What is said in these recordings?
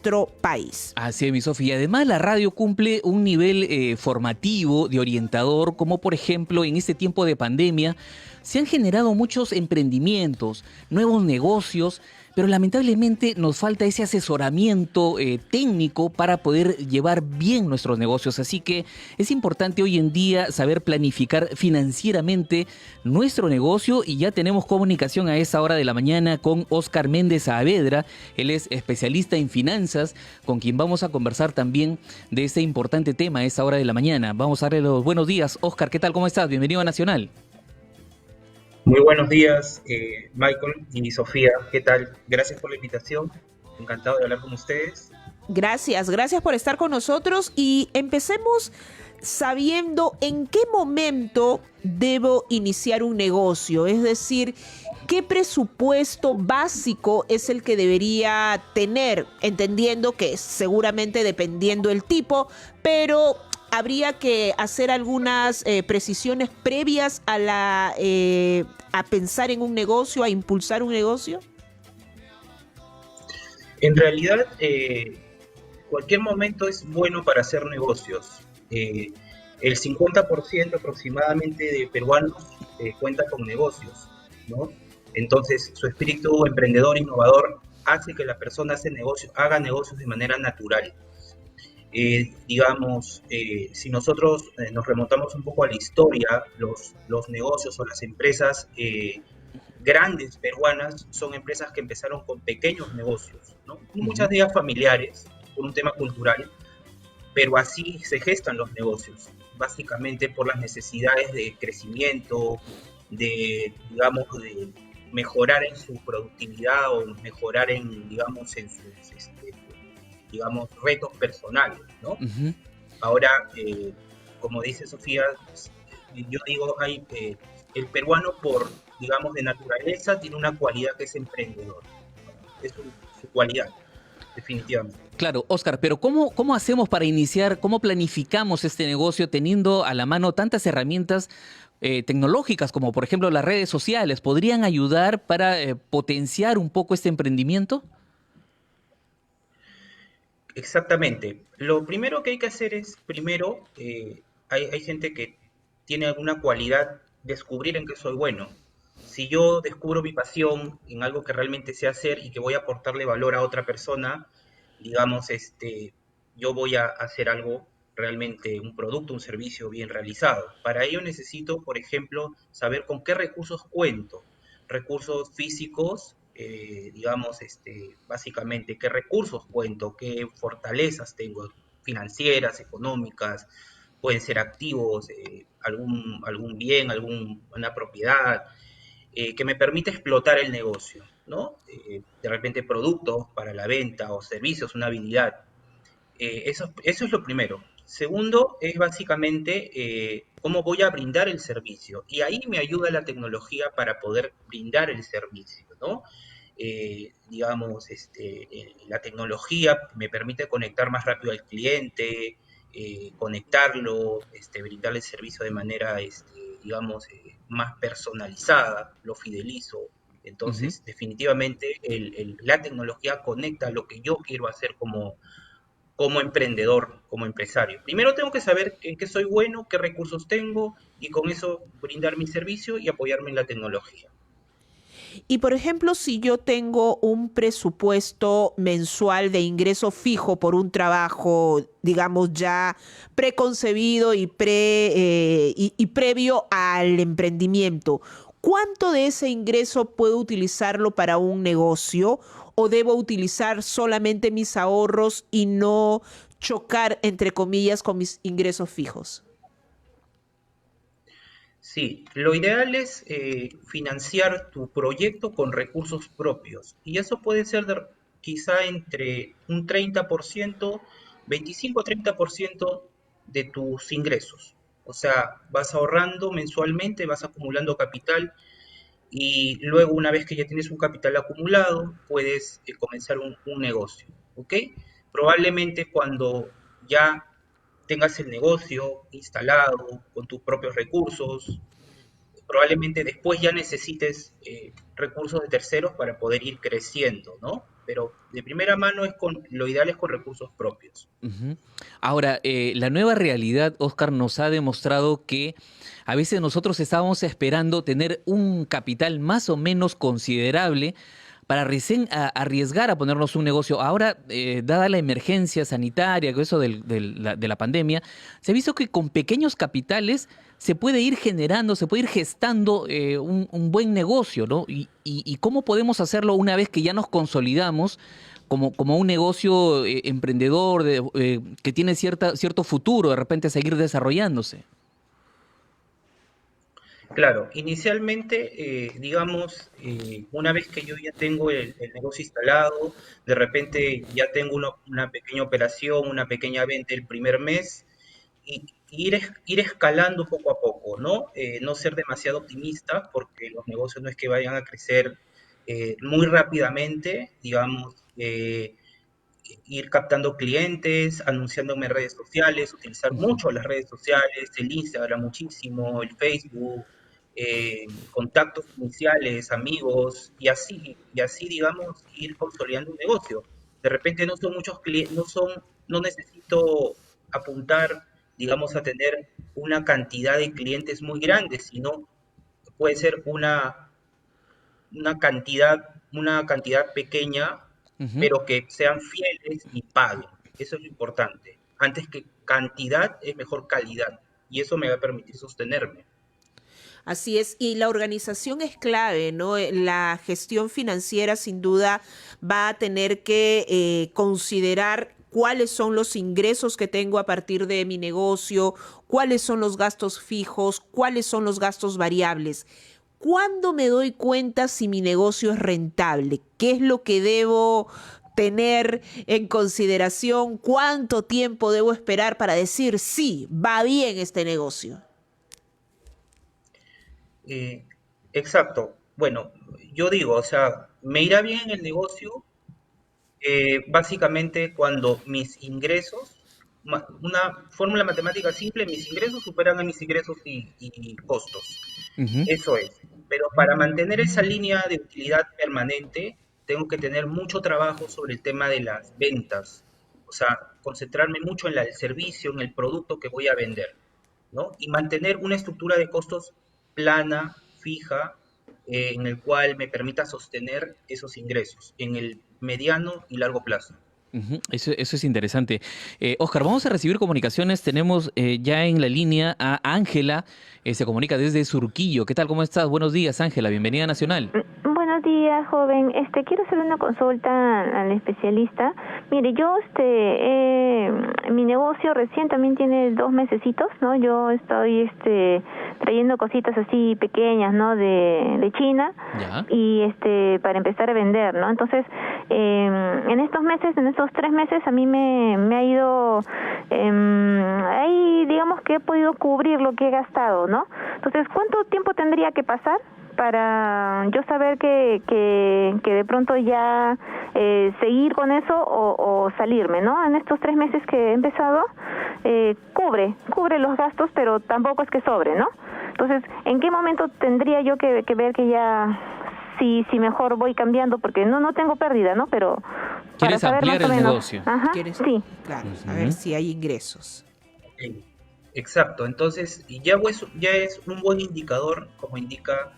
nuestro país. Así es, mi Sofía. Además, la radio cumple un nivel formativo, de orientador, como por ejemplo en este tiempo de pandemia se han generado muchos emprendimientos, nuevos negocios, pero lamentablemente nos falta ese asesoramiento técnico para poder llevar bien nuestros negocios. Así que es importante hoy en día saber planificar financieramente nuestro negocio, y ya tenemos comunicación a esa hora de la mañana con Óscar Méndez Saavedra. Él es especialista en finanzas, con quien vamos a conversar también de este importante tema a esa hora de la mañana. Vamos a darle los buenos días. Óscar, ¿qué tal? ¿Cómo estás? Bienvenido a Nacional. Muy buenos días, Michael y Sofía, ¿qué tal? Gracias por la invitación, encantado de hablar con ustedes. Gracias por estar con nosotros, y empecemos sabiendo en qué momento debo iniciar un negocio, es decir, qué presupuesto básico es el que debería tener, entendiendo que seguramente dependiendo el tipo, pero habría que hacer algunas precisiones previas a pensar en un negocio, a impulsar un negocio. En realidad, cualquier momento es bueno para hacer negocios. El 50% aproximadamente de peruanos cuenta con negocios, ¿no? Entonces, su espíritu emprendedor, innovador, hace que la persona haga negocios de manera natural. Si nosotros nos remontamos un poco a la historia, los negocios o las empresas grandes peruanas son empresas que empezaron con pequeños negocios, ¿no? Muchas de ellas familiares, por un tema cultural, pero así se gestan los negocios, básicamente por las necesidades de crecimiento, de mejorar en su productividad o mejorar en sus retos personales, ¿no? Uh-huh. Ahora, como dice Sofía, yo digo, el peruano de naturaleza tiene una cualidad que es emprendedor. Es su cualidad, definitivamente. Claro, Óscar, pero ¿cómo hacemos para iniciar, cómo planificamos este negocio teniendo a la mano tantas herramientas tecnológicas como por ejemplo las redes sociales? ¿Podrían ayudar para potenciar un poco este emprendimiento? Exactamente. Lo primero que hay que hacer es, hay gente que tiene alguna cualidad, descubrir en qué soy bueno. Si yo descubro mi pasión en algo que realmente sé hacer y que voy a aportarle valor a otra persona, yo voy a hacer algo realmente, un producto, un servicio bien realizado. Para ello necesito, por ejemplo, saber con qué recursos cuento. Recursos físicos, básicamente qué recursos cuento, qué fortalezas tengo, financieras, económicas, pueden ser activos, algún bien, alguna propiedad, que me permite explotar el negocio, ¿no? De repente productos para la venta o servicios, una habilidad. Eso es lo primero. Segundo, es básicamente cómo voy a brindar el servicio. Y ahí me ayuda la tecnología para poder brindar el servicio, ¿no? La tecnología me permite conectar más rápido al cliente, conectarlo, brindarle el servicio de manera, más personalizada, lo fidelizo. Uh-huh. Entonces, definitivamente, la tecnología conecta lo que yo quiero hacer como emprendedor, como empresario. Primero tengo que saber en qué soy bueno, qué recursos tengo, y con eso brindar mi servicio y apoyarme en la tecnología. Y por ejemplo, si yo tengo un presupuesto mensual de ingreso fijo por un trabajo, digamos, ya preconcebido y previo al emprendimiento, ¿cuánto de ese ingreso puedo utilizarlo para un negocio, o debo utilizar solamente mis ahorros y no chocar, entre comillas, con mis ingresos fijos? Sí, lo ideal es financiar tu proyecto con recursos propios, y eso puede ser quizá entre un 30%, 25-30% de tus ingresos. O sea, vas ahorrando mensualmente, vas acumulando capital, y luego, una vez que ya tienes un capital acumulado, puedes comenzar un negocio, ¿ok? Probablemente cuando ya tengas el negocio instalado con tus propios recursos, probablemente después ya necesites recursos de terceros para poder ir creciendo, ¿no? Pero de primera mano lo ideal es con recursos propios. Ujú. Ahora, la nueva realidad, Oscar, nos ha demostrado que a veces nosotros estábamos esperando tener un capital más o menos considerable para recién arriesgar a ponernos un negocio. Ahora, dada la emergencia sanitaria, con eso de la pandemia, se ha visto que con pequeños capitales se puede ir generando, se puede ir gestando un buen negocio, ¿no? Y cómo podemos hacerlo una vez que ya nos consolidamos como un negocio emprendedor que tiene cierto futuro, de repente a seguir desarrollándose. Claro, inicialmente, digamos, una vez que yo ya tengo el negocio instalado, de repente ya tengo una pequeña operación, una pequeña venta el primer mes, y ir escalando poco a poco, ¿no? No ser demasiado optimista, porque los negocios no es que vayan a crecer muy rápidamente, digamos, ir captando clientes, anunciándome en redes sociales, utilizar Ujú. mucho las redes sociales, el Instagram muchísimo, el Facebook, contactos iniciales, amigos, y así, digamos, ir consolidando un negocio. De repente no son muchos clientes, no necesito apuntar, digamos, a tener una cantidad de clientes muy grande, sino puede ser una cantidad pequeña, Ujú. pero que sean fieles y paguen. Eso es lo importante. Antes que cantidad, es mejor calidad. Y eso me va a permitir sostenerme. Así es, y la organización es clave, ¿no? La gestión financiera sin duda va a tener que considerar cuáles son los ingresos que tengo a partir de mi negocio, cuáles son los gastos fijos, cuáles son los gastos variables. ¿Cuándo me doy cuenta si mi negocio es rentable? ¿Qué es lo que debo tener en consideración? ¿Cuánto tiempo debo esperar para decir, sí, va bien este negocio? Eh, exacto. Bueno, yo digo, o sea, me irá bien el negocio básicamente cuando mis ingresos, una fórmula matemática simple, mis ingresos superan a mis ingresos y costos. Ujú. Eso es. Pero para mantener esa línea de utilidad permanente, tengo que tener mucho trabajo sobre el tema de las ventas. O sea, concentrarme mucho en el servicio, en el producto que voy a vender, ¿no? Y mantener una estructura de costos plana, fija, en el cual me permita sostener esos ingresos en el mediano y largo plazo. Ujú. Eso es interesante. Oscar, vamos a recibir comunicaciones. Tenemos ya en la línea a Ángela, se comunica desde Surquillo. ¿Qué tal? ¿Cómo estás? Buenos días, Ángela. Bienvenida a Nacional. Buenos días, joven. Quiero hacer una consulta al especialista. Mire, yo, mi negocio recién también tiene 2 mesecitos, ¿no? Yo estoy, trayendo cositas así pequeñas, ¿no? De China Ya. y, para empezar a vender, ¿no? Entonces, en estos meses, en estos 3 meses, a mí me ha ido, ahí, digamos que he podido cubrir lo que he gastado, ¿no? Entonces, ¿cuánto tiempo tendría que pasar para yo saber que de pronto ya seguir con eso o salirme, ¿no? En estos 3 meses que he empezado, cubre los gastos, pero tampoco es que sobre, ¿no? Entonces, ¿en qué momento tendría yo que ver que ya, si mejor voy cambiando? Porque no tengo pérdida, ¿no? Pero para ¿Quieres saber ampliar más o el menos. negocio? Ajá, ¿Quieres? sí. Claro, a ver Ujú. si hay ingresos. Ok. Exacto, entonces ya es un buen indicador, como indica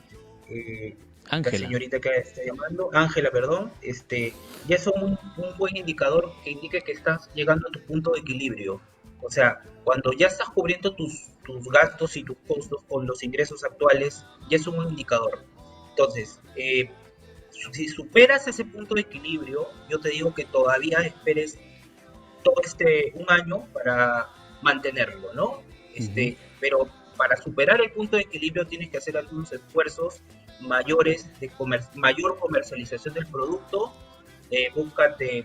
la Ángela. señorita que está llamando, Ángela, perdón, ya es un buen indicador que indique que estás llegando a tu punto de equilibrio. O sea, cuando ya estás cubriendo tus gastos y tus costos con los ingresos actuales, ya es un buen indicador. Entonces, si superas ese punto de equilibrio, yo te digo que todavía esperes todo un año para mantenerlo, ¿no? Ujú. Pero para superar el punto de equilibrio tienes que hacer algunos esfuerzos mayores de mayor comercialización del producto, búscate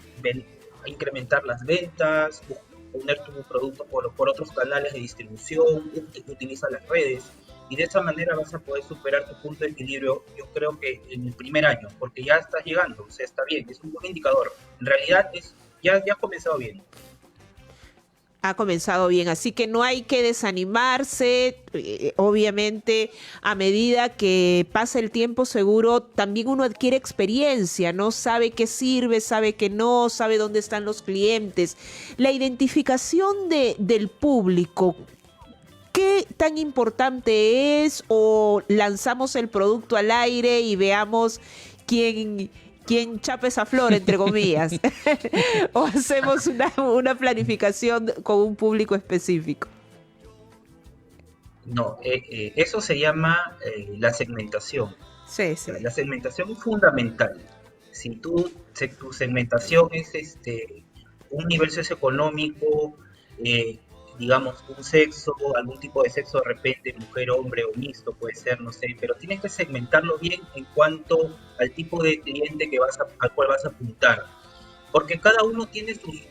incrementar las ventas, poner tu producto por otros canales de distribución, utiliza las redes y de esa manera vas a poder superar tu punto de equilibrio, yo creo que en el primer año, porque ya estás llegando, o sea, está bien, es un buen indicador. En realidad ya has comenzado bien. Ha comenzado bien, así que no hay que desanimarse. Obviamente, a medida que pasa el tiempo, seguro también uno adquiere experiencia, ¿no? Sabe qué sirve, sabe qué no, sabe dónde están los clientes. La identificación del público, ¿qué tan importante es? ¿O lanzamos el producto al aire y veamos quién chapa esa flor, entre comillas? ¿O hacemos una planificación con un público específico? No, eso se llama la segmentación. Sí, sí. La segmentación es fundamental. Si tu segmentación es un nivel socioeconómico, digamos, un sexo, algún tipo de sexo, de repente mujer, hombre o mixto puede ser, no sé, pero tienes que segmentarlo bien en cuanto al tipo de cliente al cual vas a apuntar, porque cada uno tiene sus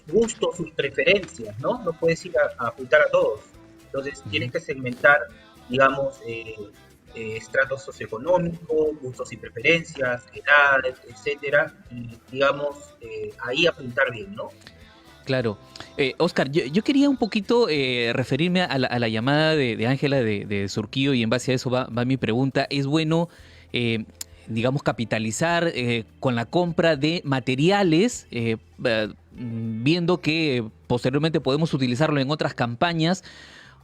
gustos, sus preferencias, ¿no? No puedes ir a apuntar a todos. Entonces tienes que segmentar, digamos, estrato socioeconómico, gustos y preferencias, edad, etcétera, y digamos, ahí apuntar bien, ¿no? Claro. Oscar, yo quería un poquito referirme a la llamada de Ángela de Surquillo, y en base a eso va mi pregunta. ¿Es bueno, digamos, capitalizar con la compra de materiales, viendo que posteriormente podemos utilizarlo en otras campañas?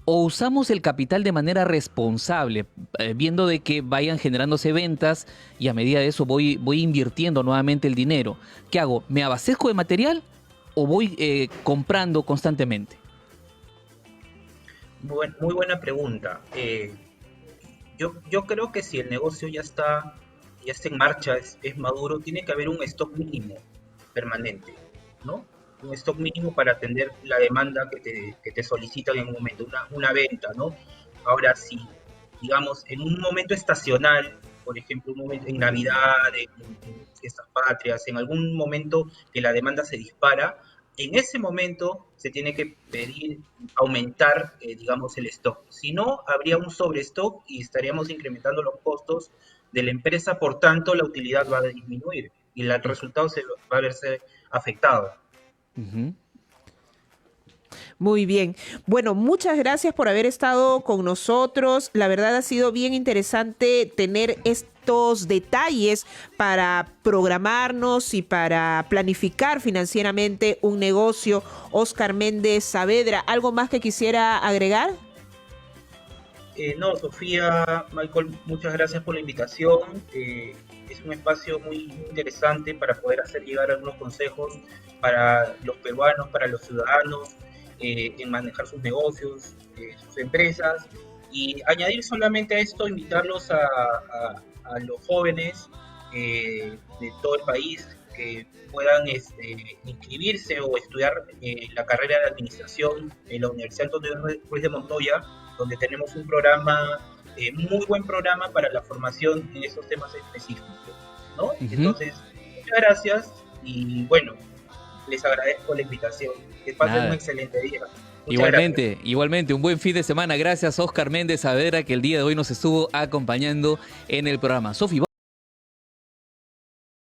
¿O usamos el capital de manera responsable, viendo de que vayan generándose ventas y a medida de eso voy invirtiendo nuevamente el dinero? ¿Qué hago? ¿Me abastezco de material o voy comprando constantemente? Muy buena pregunta. Yo creo que si el negocio ya está en marcha, es maduro, tiene que haber un stock mínimo permanente, ¿no? Un stock mínimo para atender la demanda que te solicitan en un momento, una venta, ¿no? Ahora, si, digamos, en un momento estacional, por ejemplo, un momento en Navidad, en fiestas patrias, en algún momento que la demanda se dispara, en ese momento se tiene que pedir aumentar, digamos, el stock. Si no, habría un sobrestock y estaríamos incrementando los costos de la empresa, por tanto, la utilidad va a disminuir y el resultado va a verse afectado. Uh-huh. Muy bien. Bueno, muchas gracias por haber estado con nosotros. La verdad ha sido bien interesante tener estos detalles para programarnos y para planificar financieramente un negocio. Oscar Méndez Saavedra, ¿algo más que quisiera agregar? No, Sofía, Michael, muchas gracias por la invitación. Es un espacio muy interesante para poder hacer llegar algunos consejos para los peruanos, para los ciudadanos, en manejar sus negocios, sus empresas. Y añadir solamente a esto, invitarlos a los jóvenes de todo el país que puedan inscribirse o estudiar la carrera de administración en la Universidad Antonio Ruiz de Montoya, donde tenemos un programa, muy buen programa para la formación en esos temas específicos, ¿no? Uh-huh. Entonces, muchas gracias y bueno, les agradezco la invitación. Que pasen un excelente día. Igualmente, un buen fin de semana. Gracias, Oscar Méndez Saavedra, que el día de hoy nos estuvo acompañando en el programa. Sofi,